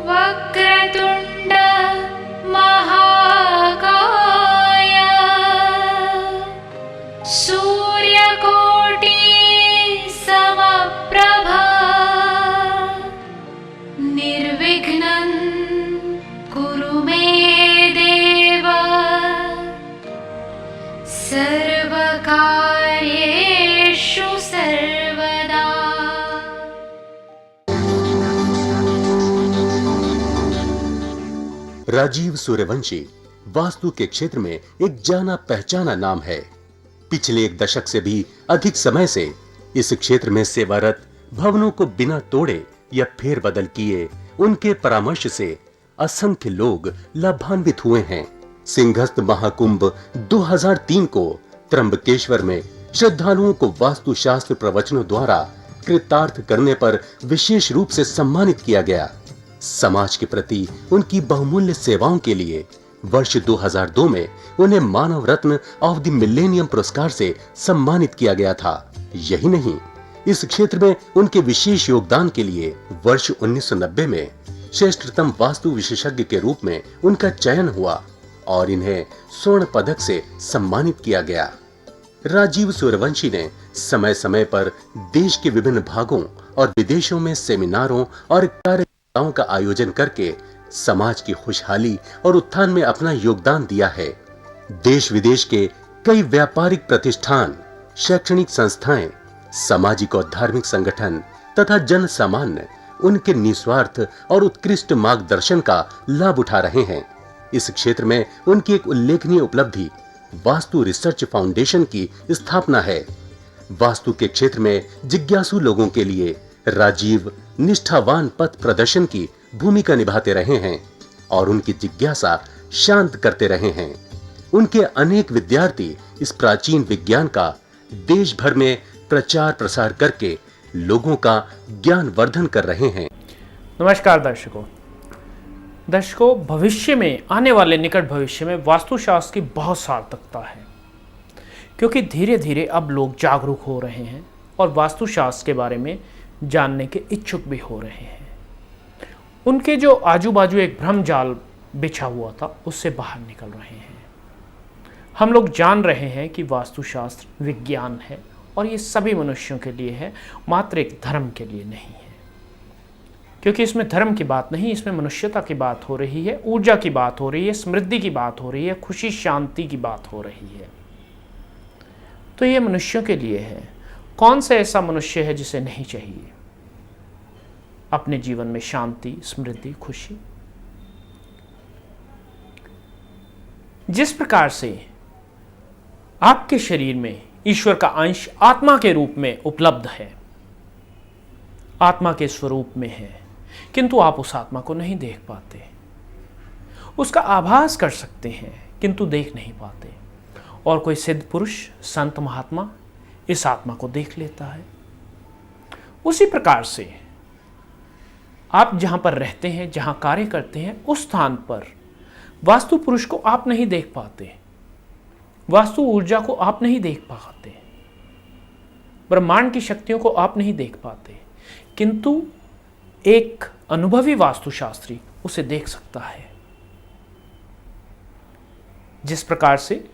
वक्रतुण्ड महाकाय सूर्यकोटि समप्रभा निर्विघ्नं कुरु मे देव सर्वकार्येषु सर्वदा। राजीव सूर्यवंशी वास्तु के क्षेत्र में एक जाना पहचाना नाम है। पिछले एक दशक से भी अधिक समय से इस क्षेत्र में सेवारत, भवनों को बिना तोड़े या फेरबदल किए उनके परामर्श से असंख्य लोग लाभान्वित हुए हैं। सिंहस्थ महाकुंभ 2003 को त्र्यंबकेश्वर में श्रद्धालुओं को वास्तुशास्त्र प्रवचनों द्वारा कृतार्थ करने पर विशेष रूप से सम्मानित किया गया। समाज के प्रति उनकी बहुमूल्य सेवाओं के लिए वर्ष 2002 में उन्हें मानव रत्न ऑफ द मिलेनियम पुरस्कार से सम्मानित किया गया था। यही नहीं, इस क्षेत्र में उनके विशेष योगदान के लिए वर्ष 1990 में श्रेष्ठतम वास्तु विशेषज्ञ के रूप में उनका चयन हुआ और इन्हें स्वर्ण पदक से सम्मानित किया गया। राजीव सूर्यवंशी ने समय समय पर देश के विभिन्न भागों और विदेशों में सेमिनारों और कार्यक्रमों का आयोजन करके समाज की खुशहाली और उत्थान में अपना योगदान दिया है। देश विदेश के कई व्यापारिक प्रतिष्ठान, शैक्षणिक संस्थाएं, सामाजिक और धार्मिक संगठन तथा जन सामान्य उनके निस्वार्थ और उत्कृष्ट मार्गदर्शन का लाभ उठा रहे हैं। इस क्षेत्र में उनकी एक उल्लेखनीय उपलब्धि वास्तु रिसर्च फाउंडेशन की स्थापना है। वास्तु के क्षेत्र में जिज्ञासु लोगों के लिए राजीव निष्ठावान पथ प्रदर्शन की भूमिका निभाते रहे हैं और उनकी जिज्ञासा शांत करते रहे हैं। उनके अनेक विद्यार्थी इस प्राचीन विज्ञान का देश भर में प्रचार प्रसार करके लोगों का ज्ञान वर्धन कर रहे हैं। नमस्कार दर्शकों, भविष्य में आने वाले निकट भविष्य में वास्तुशास्त्र की बहुत सार्थकता है, क्योंकि धीरे धीरे अब लोग जागरूक हो रहे हैं और वास्तुशास्त्र के बारे में जानने के इच्छुक भी हो रहे हैं। उनके जो आजू बाजू एक भ्रम जाल बिछा हुआ था उससे बाहर निकल रहे हैं। हम लोग जान रहे हैं कि वास्तुशास्त्र विज्ञान है और ये सभी मनुष्यों के लिए है, मात्र एक धर्म के लिए नहीं है। क्योंकि इसमें धर्म की बात नहीं, इसमें मनुष्यता की बात हो रही है, ऊर्जा की बात हो रही है, समृद्धि की बात हो रही है, खुशी शांति की बात हो रही है। तो ये मनुष्यों के लिए है। कौन सा ऐसा मनुष्य है जिसे नहीं चाहिए अपने जीवन में शांति, समृद्धि, खुशी? जिस प्रकार से आपके शरीर में ईश्वर का अंश आत्मा के रूप में उपलब्ध है, आत्मा के स्वरूप में है, किंतु आप उस आत्मा को नहीं देख पाते। उसका आभास कर सकते हैं किंतु देख नहीं पाते। और कोई सिद्ध पुरुष, संत, महात्मा इस आत्मा को देख लेता है। उसी प्रकार से आप जहां पर रहते हैं, जहां कार्य करते हैं, उस स्थान पर वास्तु पुरुष को आप नहीं देख पाते, वास्तु ऊर्जा को आप नहीं देख पाते, ब्रह्मांड की शक्तियों को आप नहीं देख पाते, किंतु एक अनुभवी वास्तुशास्त्री उसे देख सकता है। जिस प्रकार से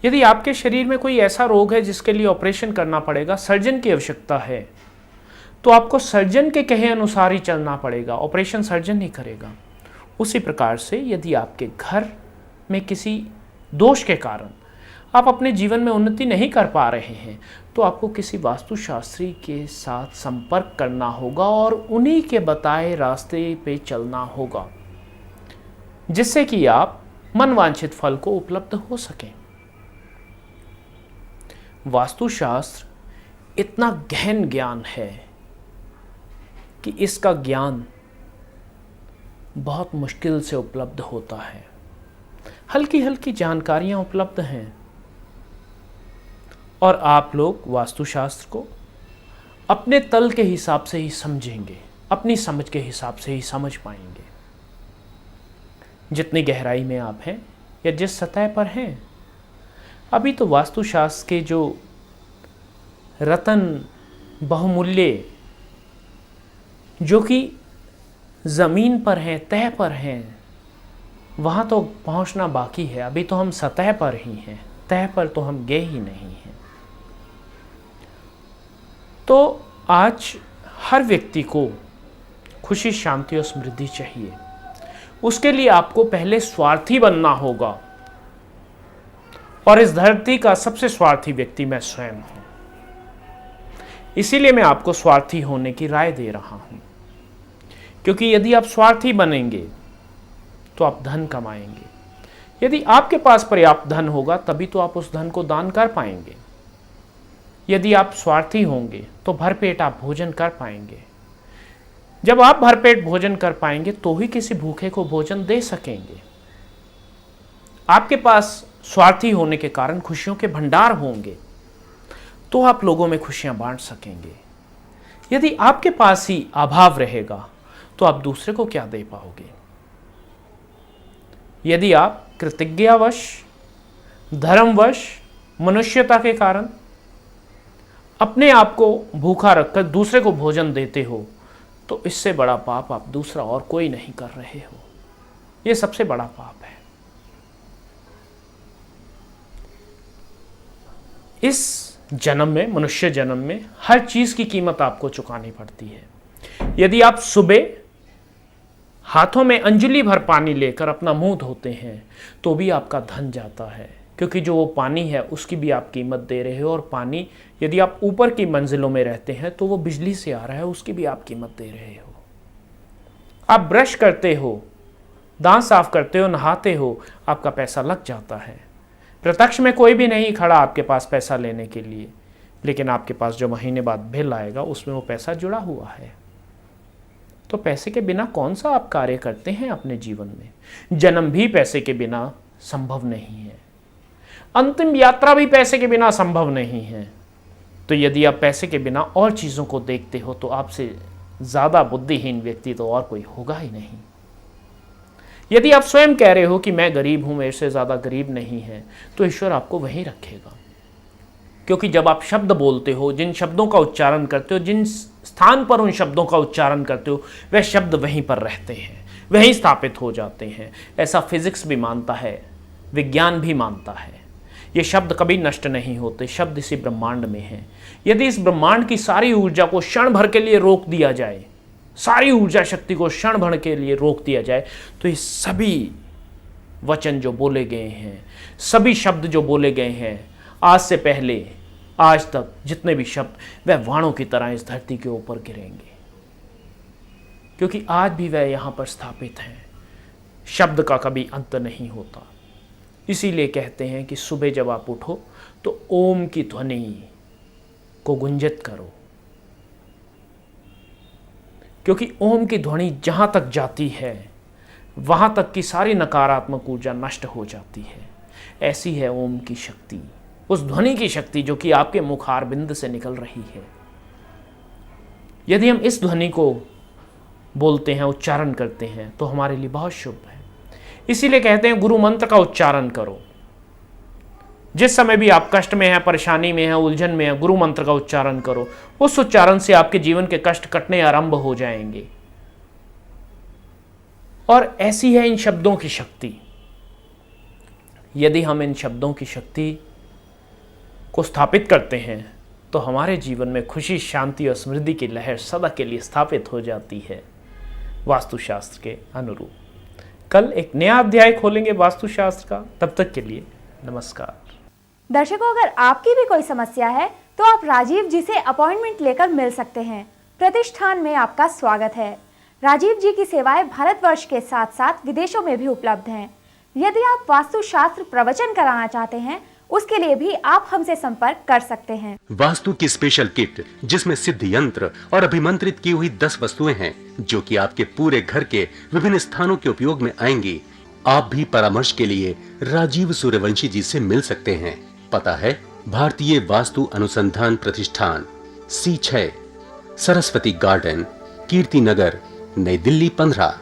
यदि आपके शरीर में कोई ऐसा रोग है जिसके लिए ऑपरेशन करना पड़ेगा, सर्जन की आवश्यकता है, तो आपको सर्जन के कहे अनुसार ही चलना पड़ेगा, ऑपरेशन सर्जन ही करेगा। उसी प्रकार से यदि आपके घर में किसी दोष के कारण आप अपने जीवन में उन्नति नहीं कर पा रहे हैं, तो आपको किसी वास्तुशास्त्री के साथ संपर्क करना होगा और उन्हीं के बताए रास्ते पे चलना होगा, जिससे कि आप मनवांछित फल को उपलब्ध हो सकें। वास्तुशास्त्र इतना गहन ज्ञान है कि इसका ज्ञान बहुत मुश्किल से उपलब्ध होता है। हल्की हल्की जानकारियां उपलब्ध हैं और आप लोग वास्तुशास्त्र को अपने तल के हिसाब से ही समझेंगे, अपनी समझ के हिसाब से ही समझ पाएंगे। जितनी गहराई में आप हैं या जिस सतह पर हैं, अभी तो वास्तुशास्त्र के जो रत्न बहुमूल्य, जो कि ज़मीन पर हैं, तह पर हैं, वहाँ तो पहुँचना बाकी है। अभी तो हम सतह पर ही हैं, तह पर तो हम गए ही नहीं हैं। तो आज हर व्यक्ति को खुशी, शांति और समृद्धि चाहिए। उसके लिए आपको पहले स्वार्थी बनना होगा, और इस धरती का सबसे स्वार्थी व्यक्ति मैं स्वयं हूं। इसीलिए मैं आपको स्वार्थी होने की राय दे रहा हूं, क्योंकि यदि आप स्वार्थी बनेंगे तो आप धन कमाएंगे। यदि आपके पास पर्याप्त धन होगा तभी तो आप उस धन को दान कर पाएंगे। यदि आप स्वार्थी होंगे तो भरपेट आप भोजन कर पाएंगे। जब आप भरपेट भोजन कर पाएंगे तो ही किसी भूखे को भोजन दे सकेंगे। आपके पास स्वार्थी होने के कारण खुशियों के भंडार होंगे तो आप लोगों में खुशियां बांट सकेंगे। यदि आपके पास ही अभाव रहेगा तो आप दूसरे को क्या दे पाओगे। यदि आप कृतज्ञतावश, धर्मवश, मनुष्यता के कारण अपने आप को भूखा रखकर दूसरे को भोजन देते हो तो इससे बड़ा पाप आप दूसरा और कोई नहीं कर रहे हो। यह सबसे बड़ा पाप है। इस जन्म में, मनुष्य जन्म में, हर चीज की कीमत आपको चुकानी पड़ती है। यदि आप सुबह हाथों में अंजलि भर पानी लेकर अपना मुंह धोते हैं तो भी आपका धन जाता है, क्योंकि जो वो पानी है उसकी भी आप कीमत दे रहे हो। और पानी यदि आप ऊपर की मंजिलों में रहते हैं तो वो बिजली से आ रहा है, उसकी भी आप कीमत दे रहे हो। आप ब्रश करते हो, दांत साफ करते हो, नहाते हो, आपका पैसा लग जाता है। प्रत्यक्ष में कोई भी नहीं खड़ा आपके पास पैसा लेने के लिए, लेकिन आपके पास जो महीने बाद बिल आएगा उसमें वो पैसा जुड़ा हुआ है। तो पैसे के बिना कौन सा आप कार्य करते हैं अपने जीवन में। जन्म भी पैसे के बिना संभव नहीं है, अंतिम यात्रा भी पैसे के बिना संभव नहीं है। तो यदि आप पैसे के बिना और चीज़ों को देखते हो तो आपसे ज़्यादा बुद्धिहीन व्यक्ति तो और कोई होगा ही नहीं। यदि आप स्वयं कह रहे हो कि मैं गरीब हूं, मेरे से ज़्यादा गरीब नहीं है, तो ईश्वर आपको वहीं रखेगा। क्योंकि जब आप शब्द बोलते हो, जिन शब्दों का उच्चारण करते हो, जिन स्थान पर उन शब्दों का उच्चारण करते हो, वह शब्द वहीं पर रहते हैं, वहीं स्थापित हो जाते हैं। ऐसा फिजिक्स भी मानता है, विज्ञान भी मानता है। ये शब्द कभी नष्ट नहीं होते, शब्द इसी ब्रह्मांड में है। यदि इस ब्रह्मांड की सारी ऊर्जा को क्षण भर के लिए रोक दिया जाए, सारी ऊर्जा शक्ति को क्षण भर के लिए रोक दिया जाए, तो ये सभी वचन जो बोले गए हैं, सभी शब्द जो बोले गए हैं, आज से पहले आज तक जितने भी शब्द, वह वाणों की तरह इस धरती के ऊपर गिरेंगे, क्योंकि आज भी वह यहाँ पर स्थापित हैं। शब्द का कभी अंत नहीं होता। इसीलिए कहते हैं कि सुबह जब आप उठो तो ओम की ध्वनि को गुंजित करो, क्योंकि ओम की ध्वनि जहां तक जाती है वहां तक की सारी नकारात्मक ऊर्जा नष्ट हो जाती है। ऐसी है ओम की शक्ति, उस ध्वनि की शक्ति जो कि आपके मुखारबिंद से निकल रही है। यदि हम इस ध्वनि को बोलते हैं, उच्चारण करते हैं, तो हमारे लिए बहुत शुभ है। इसीलिए कहते हैं गुरु मंत्र का उच्चारण करो। जिस समय भी आप कष्ट में हैं, परेशानी में हैं, उलझन में हैं, गुरु मंत्र का उच्चारण करो। उस उच्चारण से आपके जीवन के कष्ट कटने आरंभ हो जाएंगे। और ऐसी है इन शब्दों की शक्ति। यदि हम इन शब्दों की शक्ति को स्थापित करते हैं तो हमारे जीवन में खुशी, शांति और समृद्धि की लहर सदा के लिए स्थापित हो जाती है, वास्तुशास्त्र के अनुरूप। कल एक नया अध्याय खोलेंगे वास्तुशास्त्र का। तब तक के लिए नमस्कार। दर्शकों, अगर आपकी भी कोई समस्या है तो आप राजीव जी से अपॉइंटमेंट लेकर मिल सकते हैं। प्रतिष्ठान में आपका स्वागत है। राजीव जी की सेवाएं भारतवर्ष के साथ साथ विदेशों में भी उपलब्ध हैं। यदि आप वास्तुशास्त्र प्रवचन कराना चाहते हैं, उसके लिए भी आप हमसे संपर्क कर सकते हैं। वास्तु की स्पेशल किट, जिसमें सिद्ध यंत्र और अभिमंत्रित की हुई 10 वस्तुएं हैं, जो कि आपके पूरे घर के विभिन्न स्थानों के उपयोग में आएंगी। आप भी परामर्श के लिए राजीव सूर्यवंशी जी से मिल सकते हैं। पता है भारतीय वास्तु अनुसंधान प्रतिष्ठान, C6, सरस्वती गार्डन, कीर्ति नगर, नई दिल्ली 15।